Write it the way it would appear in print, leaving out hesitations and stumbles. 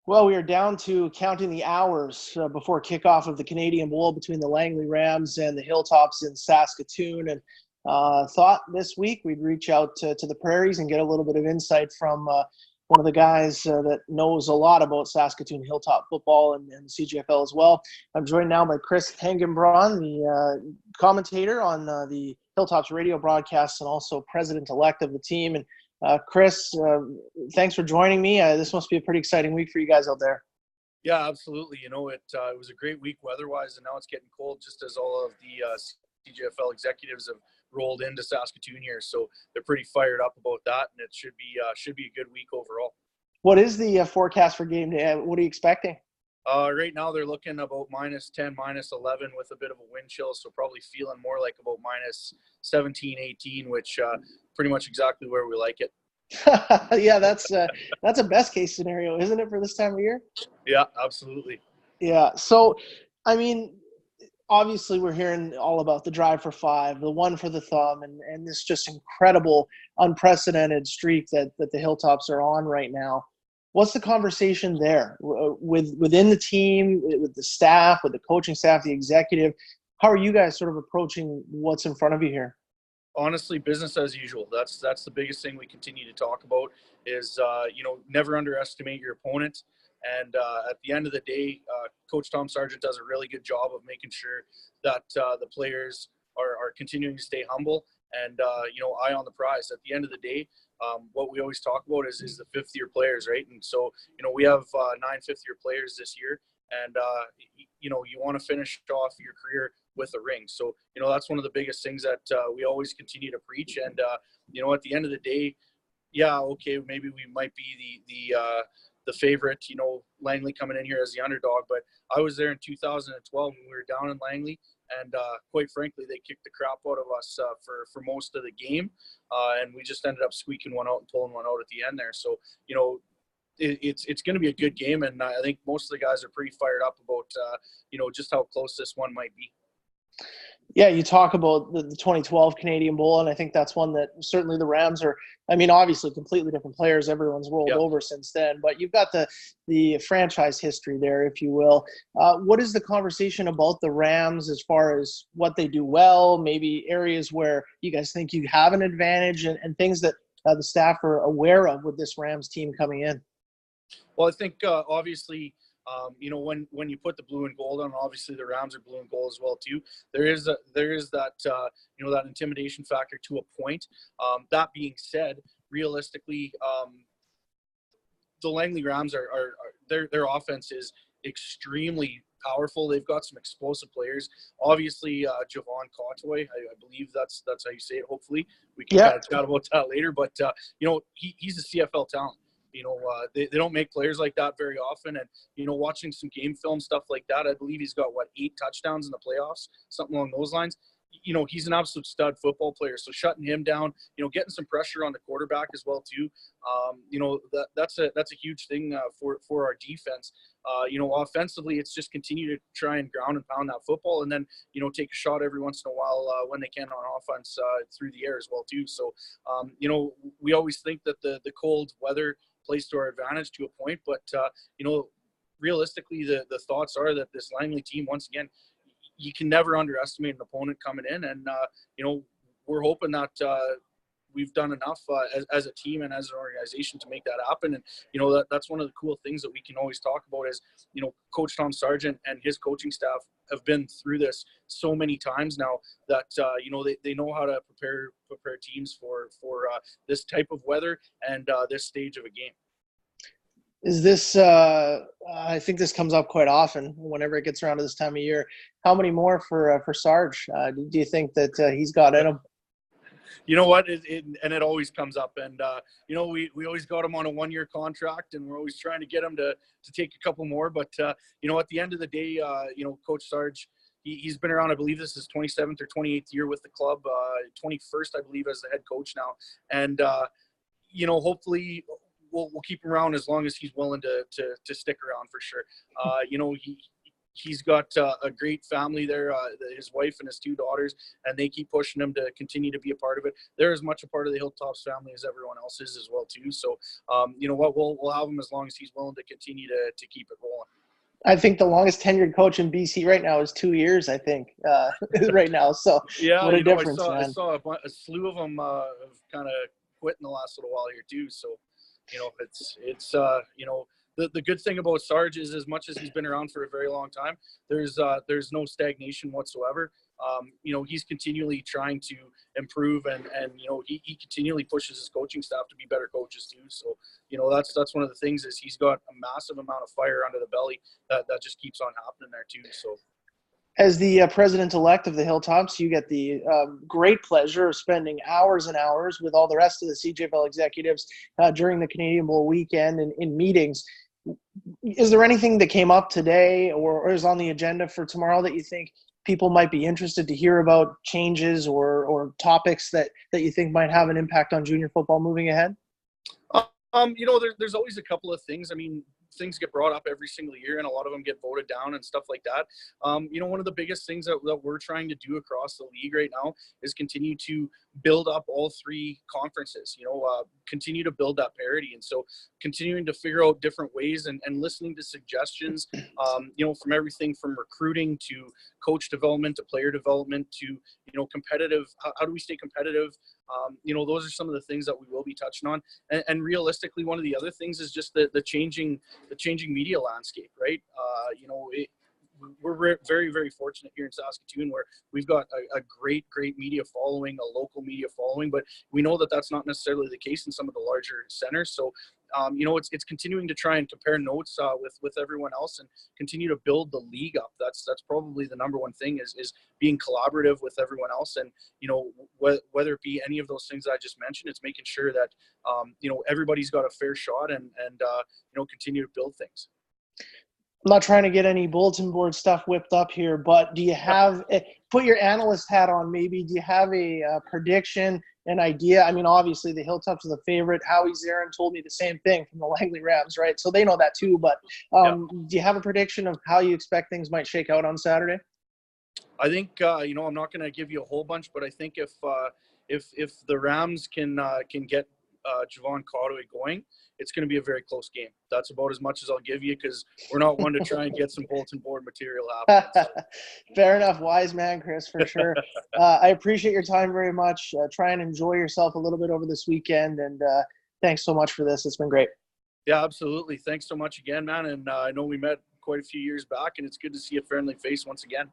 Well, we are down to counting the hours before kickoff of the Canadian Bowl between the Langley Rams and the Hilltops in Saskatoon. And thought this week we'd reach out to the Prairies and get a little bit of insight from one of the guys that knows a lot about Saskatoon Hilltop football and CGFL as well. I'm joined now by Chris Hengen-Braun, the commentator on the Hilltops radio broadcasts and also president-elect of the team. And Chris, thanks for joining me. This must be a pretty exciting week for you guys out there. Yeah, absolutely. It was a great week weather-wise, and now it's getting cold just as all of the CGFL executives have rolled into Saskatoon here. So they're pretty fired up about that, and it should be a good week overall. What is the forecast for game day? What are you expecting? Right now they're looking about -10, -11 with a bit of a wind chill, so probably feeling more like about -17, 18, which pretty much exactly where we like it. Yeah, that's a best case scenario, isn't it, for this time of year? Yeah, absolutely. Yeah. So, I mean, obviously we're hearing all about the drive for five, the one for the thumb, and this just incredible, unprecedented streak that the Hilltops are on right now. What's the conversation there within the team, with the staff, with the coaching staff, the executive? How are you guys sort of approaching what's in front of you here? Honestly, business as usual. That's the biggest thing we continue to talk about is, never underestimate your opponent. And at the end of the day, Coach Tom Sargent does a really good job of making sure that the players are continuing to stay humble and, eye on the prize. At the end of the day, what we always talk about is the fifth-year players, right? And so, we have 9 fifth-year players this year. And, you want to finish off your career with a ring. So, that's one of the biggest things that we always continue to preach. And, at the end of the day, yeah, okay, maybe we might be the favorite, Langley coming in here as the underdog. But I was there in 2012 when we were down in Langley. And quite frankly, they kicked the crap out of us for most of the game. And we just ended up squeaking one out and pulling one out at the end there. So, it's going to be a good game. And I think most of the guys are pretty fired up about, just how close this one might be. Yeah, you talk about the 2012 Canadian Bowl, and I think that's one that certainly the Rams are, obviously completely different players. Everyone's rolled over since then, but you've got the franchise history there, if you will. What is the conversation about the Rams as far as what they do well, maybe areas where you guys think you have an advantage and things that the staff are aware of with this Rams team coming in? Well, I think obviously – when you put the blue and gold on, obviously the Rams are blue and gold as well too. There is that that intimidation factor to a point. That being said, realistically, the Langley Rams are their offense is extremely powerful. They've got some explosive players. Obviously, Javon Cottoy, I believe that's how you say it. Hopefully, we can kind of chat about that later. But he's a CFL talent. They don't make players like that very often. And, watching some game film, stuff like that, I believe he's got, 8 touchdowns in the playoffs, something along those lines. He's an absolute stud football player. So shutting him down, getting some pressure on the quarterback as well, too. That's a huge thing for our defense. Offensively, it's just continue to try and ground and pound that football and then, take a shot every once in a while when they can on offense through the air as well, too. So, we always think that the cold weather plays to our advantage to a point, but realistically the thoughts are that this Langley team, once again, you can never underestimate an opponent coming in, and we're hoping that we've done enough as a team and as an organization to make that happen. And that's one of the cool things that we can always talk about is Coach Tom Sargent and his coaching staff have been through this so many times now that they know how to prepare teams for this type of weather and this stage of a game. Is this I think this comes up quite often whenever it gets around to this time of year. How many more for Sarge? Do you think that he's got in him? You know what? It always comes up. And, we always got him on a 1-year contract, and we're always trying to get him to take a couple more. But, at the end of the day, Coach Sarge, he's been around, I believe this is 27th or 28th year with the club, 21st, I believe, as the head coach now. And, hopefully we'll keep him around as long as he's willing to stick around for sure. he's got a great family there, his wife and his 2 daughters, and they keep pushing him to continue to be a part of it. They're as much a part of the Hilltops family as everyone else is as well too. So, you know what, we'll have him as long as he's willing to continue to keep it rolling. I think the longest tenured coach in BC right now is 2 years, I think, right now. So yeah, what a difference, I man. saw a slew of them have kind of quit in the last little while here too. So, you know, it's you know, the good thing about Sarge is, as much as he's been around for a very long time, there's no stagnation whatsoever. You know, he's continually trying to improve, and you know, he continually pushes his coaching staff to be better coaches too. So, you know, that's one of the things, is he's got a massive amount of fire under the belly that just keeps on happening there too. So, as the president-elect of the Hilltops, you get the great pleasure of spending hours and hours with all the rest of the CJFL executives during the Canadian Bowl weekend in meetings. Is there anything that came up today or is on the agenda for tomorrow that you think people might be interested to hear about, changes or topics that you think might have an impact on junior football moving ahead? You know, there's always a couple of things. I mean, things get brought up every single year, and a lot of them get voted down and stuff like that. You know, one of the biggest things that we're trying to do across the league right now is continue to build up all 3 conferences, you know, continue to build that parity. And so continuing to figure out different ways and listening to suggestions, you know, from everything from recruiting to coach development to player development to, you know, competitive, how do we stay competitive? You know, those are some of the things that we will be touching on. And realistically, one of the other things is just the changing media landscape, right? You know, we're very, very fortunate here in Saskatoon, where we've got a great media following, a local media following, but we know that that's not necessarily the case in some of the larger centers. So, you know, it's continuing to try and compare notes with everyone else and continue to build the league up. That's probably the number one thing, is being collaborative with everyone else. And, you know, whether it be any of those things that I just mentioned, it's making sure that, you know, everybody's got a fair shot and you know, continue to build things. I'm not trying to get any bulletin board stuff whipped up here, but do you have – put your analyst hat on maybe. Do you have a prediction, an idea? I mean, obviously the Hilltops are the favorite. Howie Zarin told me the same thing from the Langley Rams, right? So they know that too. But do you have a prediction of how you expect things might shake out on Saturday? I think, you know, I'm not going to give you a whole bunch, but I think if the Rams can get Javon Cotaway going, it's going to be a very close game. That's about as much as I'll give you, because we're not one to try and get some bulletin board material happening. So. Fair enough. Wise man, Chris, for sure. I appreciate your time very much. Try and enjoy yourself a little bit over this weekend, and thanks so much for this. It's been great. Yeah, absolutely. Thanks so much again, man. And I know we met quite a few years back, and it's good to see a friendly face once again.